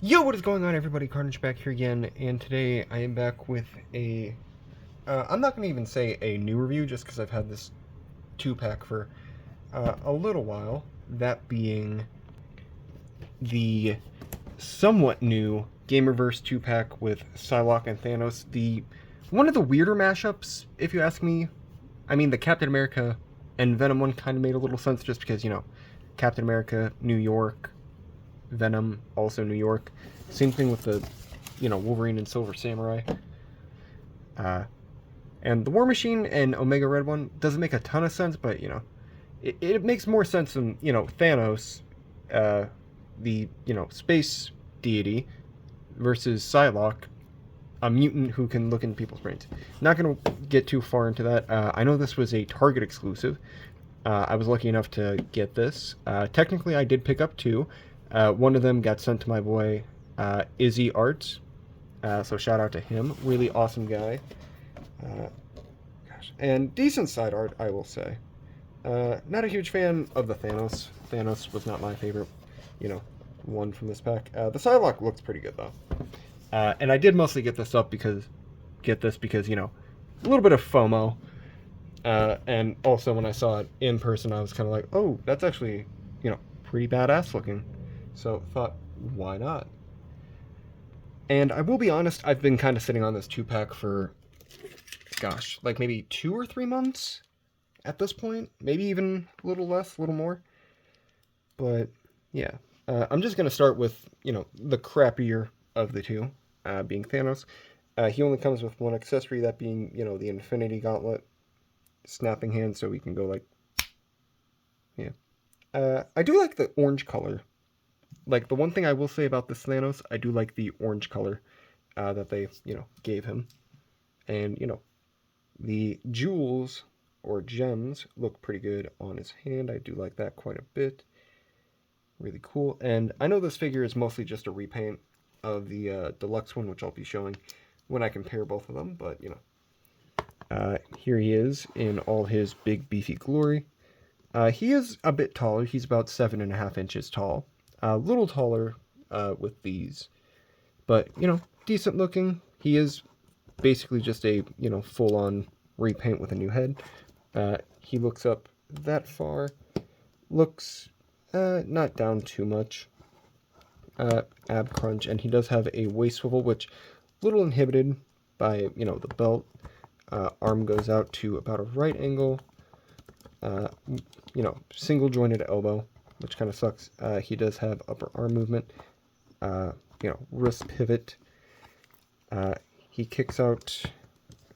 Yo, what is going on, everybody? Carnage back here again, and today I am back with a... I'm not going to even say a new review, just because I've had this 2-pack for a little while. That being the somewhat new Gamerverse 2-pack with Psylocke and Thanos. One of the weirder mashups, if you ask me. I mean, the Captain America and Venom one kind of made a little sense, just because, Captain America, New York, Venom, also New York. Same thing with the, Wolverine and Silver Samurai. And the War Machine and Omega Red one doesn't make a ton of sense, but, it makes more sense than, Thanos, the, space deity, versus Psylocke, a mutant who can look in people's brains. Not going to get too far into that. I know this was a Target exclusive. I was lucky enough to get this. Technically, I did pick up two. One of them got sent to my boy, Izzy Arts. So shout out to him. Really awesome guy. And decent side art, I will say. Not a huge fan of the Thanos. Thanos was not my favorite, one from this pack. The Psylocke looks pretty good, though. And I did mostly get this because, a little bit of FOMO. And also when I saw it in person, I was kind of like, oh, that's actually, pretty badass looking. So thought, why not? And I will be honest, I've been kind of sitting on this 2-pack for, gosh, like maybe 2 or 3 months at this point. Maybe even a little less, a little more. But, yeah. I'm just going to start with, the crappier of the two, being Thanos. He only comes with one accessory, that being, the Infinity Gauntlet. Snapping hand, so we can go like, yeah. I do like the orange color. Like, the one thing I will say about this Thanos, I do like the orange color that they, gave him. And, the jewels or gems look pretty good on his hand. I do like that quite a bit. Really cool. And I know this figure is mostly just a repaint of the deluxe one, which I'll be showing when I compare both of them, but, here he is in all his big beefy glory. He is a bit taller. He's about 7.5 inches tall. A little taller with these. But, decent looking. He is basically just a, full-on repaint with a new head. He looks up that far. Looks not down too much. Ab crunch. And he does have a waist swivel, which a little inhibited by, the belt. Arm goes out to about a right angle. Single jointed elbow, which kind of sucks. He does have upper arm movement. Wrist pivot. He kicks out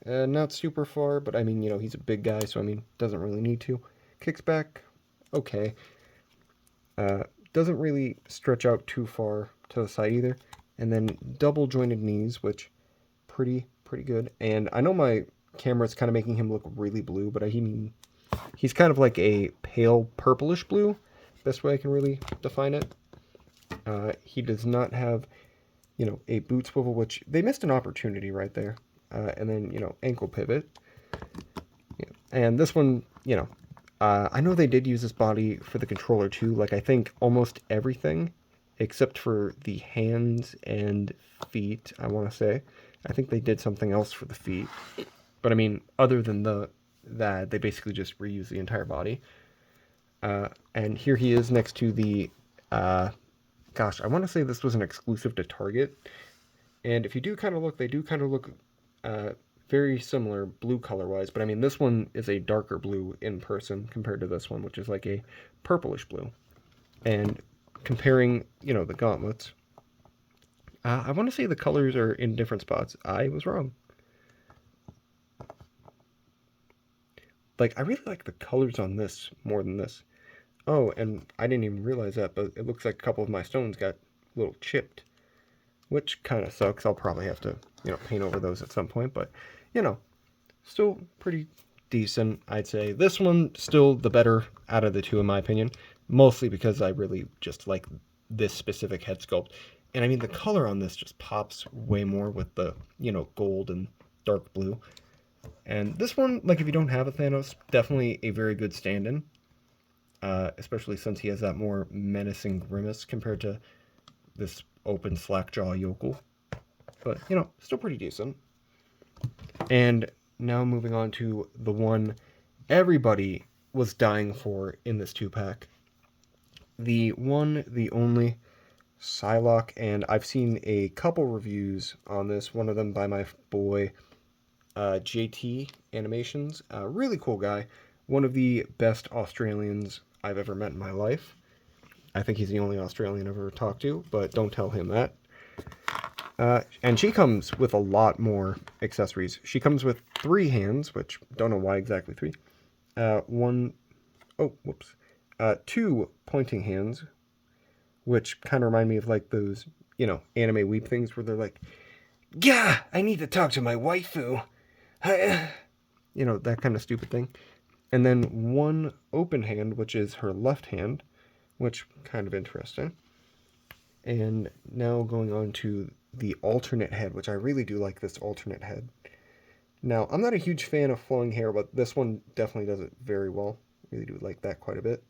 not super far, but I mean, he's a big guy, so I mean, doesn't really need to. Kicks back, okay. Doesn't really stretch out too far to the side either. And then double jointed knees, which pretty good. And I know my camera's kind of making him look really blue, but I mean, he's kind of like a pale purplish blue. Best way I can really define it. He does not have, a boot swivel, which they missed an opportunity right there. And then, ankle pivot. Yeah. And this one, I know they did use this body for the controller too. Like, I think almost everything except for the hands and feet, I want to say. I think they did something else for the feet. But I mean, other than that, they basically just reuse the entire body. And here he is next to the, gosh, I want to say this was an exclusive to Target. And if you do kind of look, they do kind of look very similar blue color-wise. But I mean, this one is a darker blue in person compared to this one, which is like a purplish blue. And comparing, the gauntlets, I want to say the colors are in different spots. I was wrong. Like, I really like the colors on this more than this. Oh, and I didn't even realize that, but it looks like a couple of my stones got a little chipped. Which kind of sucks. I'll probably have to, paint over those at some point. But, still pretty decent, I'd say. This one, still the better out of the two, in my opinion. Mostly because I really just like this specific head sculpt. And, I mean, the color on this just pops way more with the, gold and dark blue. And this one, like, if you don't have a Thanos, definitely a very good stand-in. Especially since he has that more menacing grimace compared to this open slack jaw yokel. But, you know, still pretty decent. And now moving on to the one everybody was dying for in this 2-pack. The one, the only Psylocke, and I've seen a couple reviews on this, one of them by my boy JT Animations. Really cool guy. One of the best Australians I've ever met in my life. I think he's the only Australian I've ever talked to, but don't tell him that. And she comes with a lot more accessories. She comes with 3 hands, which don't know why exactly 3. 2 pointing hands, which kind of remind me of like those, you know, anime weep things where they're like, "Gah, I need to talk to my waifu." You know, that kind of stupid thing. And then 1 open hand, which is her left hand, which kind of interesting. And now going on to the alternate head, which I really do like this alternate head. Now, I'm not a huge fan of flowing hair, but this one definitely does it very well. Really do like that quite a bit.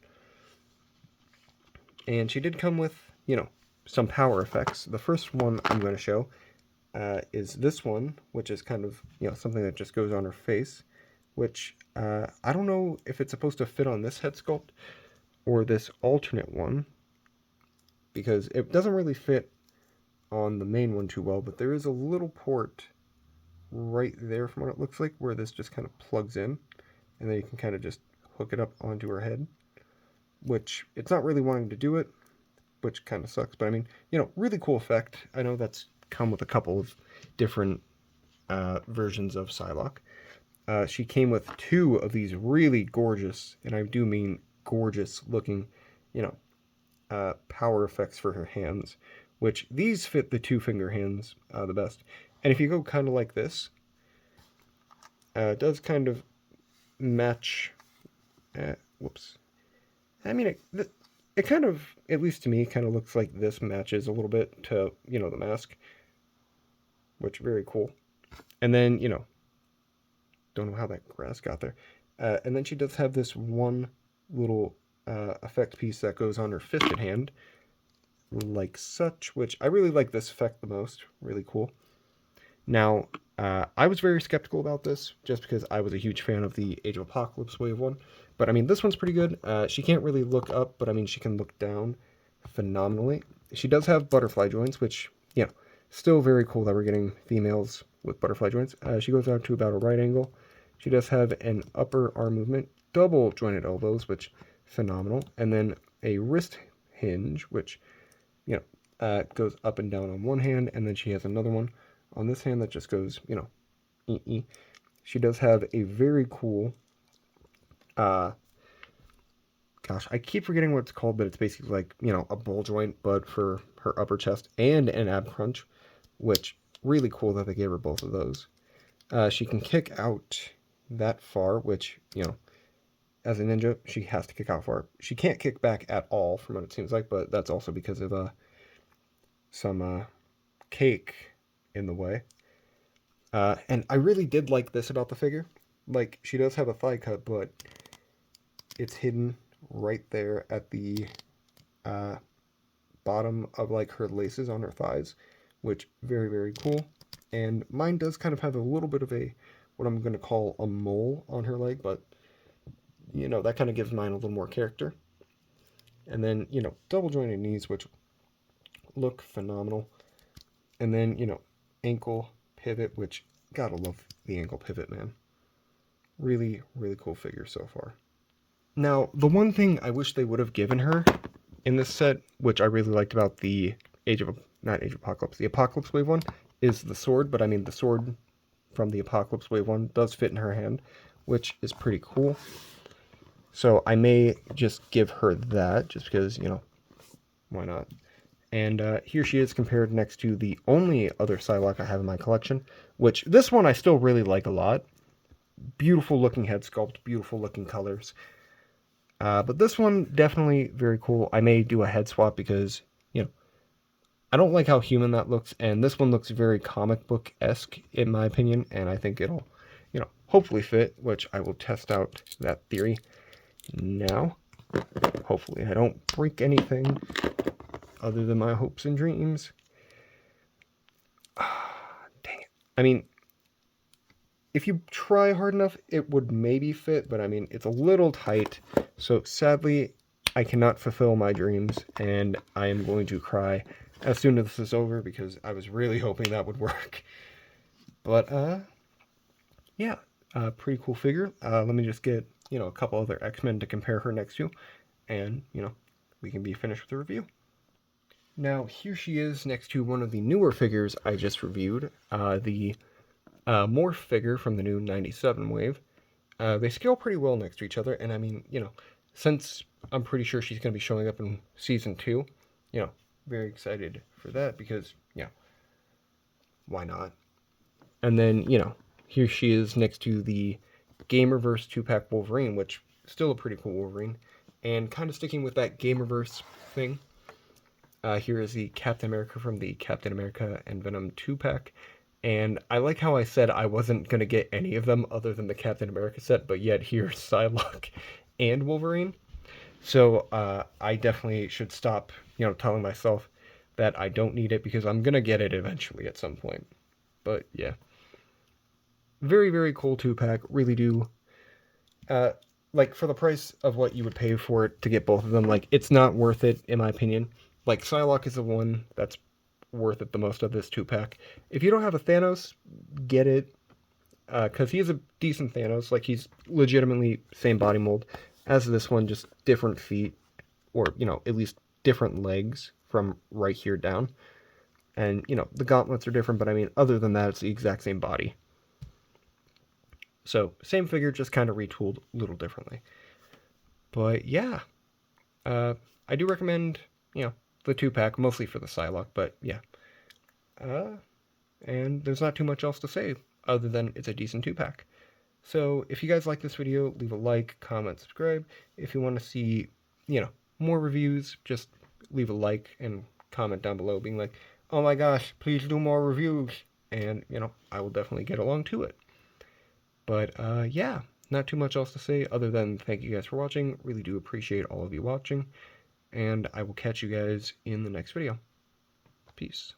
And she did come with, you know, some power effects. The first one I'm going to show is this one, which is kind of, you know, something that just goes on her face, which I don't know if it's supposed to fit on this head sculpt or this alternate one, because it doesn't really fit on the main one too well, but there is a little port right there from what it looks like where this just kind of plugs in, and then you can kind of just hook it up onto her head, which it's not really wanting to do it, which kind of sucks, but I mean, you know, really cool effect. I know that's come with a couple of different versions of Psylocke. She came with 2 of these really gorgeous, and I do mean gorgeous looking, you know, power effects for her hands, which these fit the 2-finger hands the best. And if you go kind of like this, it does kind of match, whoops. I mean, it kind of, at least to me, kind of looks like this matches a little bit to, you know, the mask, which very cool. And then, you know, don't know how that grass got there. And then she does have this one little effect piece that goes on her fisted hand, like such, which I really like this effect the most. Really cool. Now, I was very skeptical about this, just because I was a huge fan of the Age of Apocalypse Wave 1. But, I mean, this one's pretty good. She can't really look up, but, I mean, she can look down phenomenally. She does have butterfly joints, which, you know, still very cool that we're getting females with butterfly joints. She goes out to about a right angle. She does have an upper arm movement, double jointed elbows, which, phenomenal. And then a wrist hinge, which, you know, goes up and down on one hand, and then she has another one on this hand that just goes, you know, She does have a very cool, gosh, I keep forgetting what it's called, but it's basically like, you know, a ball joint, but for her upper chest, and an ab crunch, which, really cool that they gave her both of those. She can kick out that far, which, you know, as a ninja, she has to kick out far. She can't kick back at all, from what it seems like, but that's also because of some cake in the way. And I really did like this about the figure. Like, she does have a thigh cut, but it's hidden right there at the bottom of, like, her laces on her thighs, which, very, very cool. And mine does kind of have a little bit of a, what I'm going to call a mole on her leg, but, you know, that kind of gives mine a little more character. And then, you know, double jointed knees, which look phenomenal. And then, you know, ankle pivot, which, gotta love the ankle pivot, man. Really, really cool figure so far. Now, the one thing I wish they would have given her in this set, which I really liked about the not Age of Apocalypse, the Apocalypse Wave 1, is the sword, but I mean, the sword from the Apocalypse Wave 1 does fit in her hand, which is pretty cool. So I may just give her that, just because, you know, why not? And here she is compared next to the only other Psylocke I have in my collection, which this one I still really like a lot. Beautiful looking head sculpt, beautiful looking colors. But this one, definitely very cool. I may do a head swap because, you know, I don't like how human that looks, and this one looks very comic book-esque, in my opinion, and I think it'll, you know, hopefully fit, which I will test out that theory now. Hopefully I don't break anything. other than my hopes and dreams. Dang it. I mean, if you try hard enough, it would maybe fit, but I mean, it's a little tight. So sadly, I cannot fulfill my dreams, and I am going to cry as soon as this is over because I was really hoping that would work. But, yeah, pretty cool figure. Let me just get, a couple other X-Men to compare her next to, and, we can be finished with the review. Now, here she is next to one of the newer figures I just reviewed, the Morph figure from the new 97 wave. They scale pretty well next to each other, and I mean, since I'm pretty sure she's going to be showing up in Season 2, very excited for that because, why not? And then, here she is next to the Gamerverse 2-pack Wolverine, which is still a pretty cool Wolverine. And kind of sticking with that Gamerverse thing, here is the Captain America from the Captain America and Venom 2-pack. And I like how I said I wasn't going to get any of them other than the Captain America set, but yet here's Psylocke and Wolverine. So I definitely should stop, telling myself that I don't need it because I'm going to get it eventually at some point. But yeah. Very, very cool 2-pack. Really do. Like, for the price of what you would pay for it to get both of them, like, it's not worth it, in my opinion. Like, Psylocke is the one that's worth it the most of this 2-pack. If you don't have a Thanos, get it. Because he is a decent Thanos. Like, he's legitimately same body mold as this one, just different feet. Or, at least different legs from right here down. And, the gauntlets are different, but I mean, other than that, it's the exact same body. So, same figure, just kind of retooled a little differently. But, yeah. I do recommend, the 2-pack, mostly for the Psylocke, but, yeah. And there's not too much else to say, other than it's a decent 2-pack. So, if you guys like this video, leave a like, comment, subscribe. If you want to see, more reviews, just leave a like and comment down below being like, oh my gosh, please do more reviews. And, I will definitely get along to it. But, yeah, not too much else to say other than thank you guys for watching. Really do appreciate all of you watching. And I will catch you guys in the next video. Peace.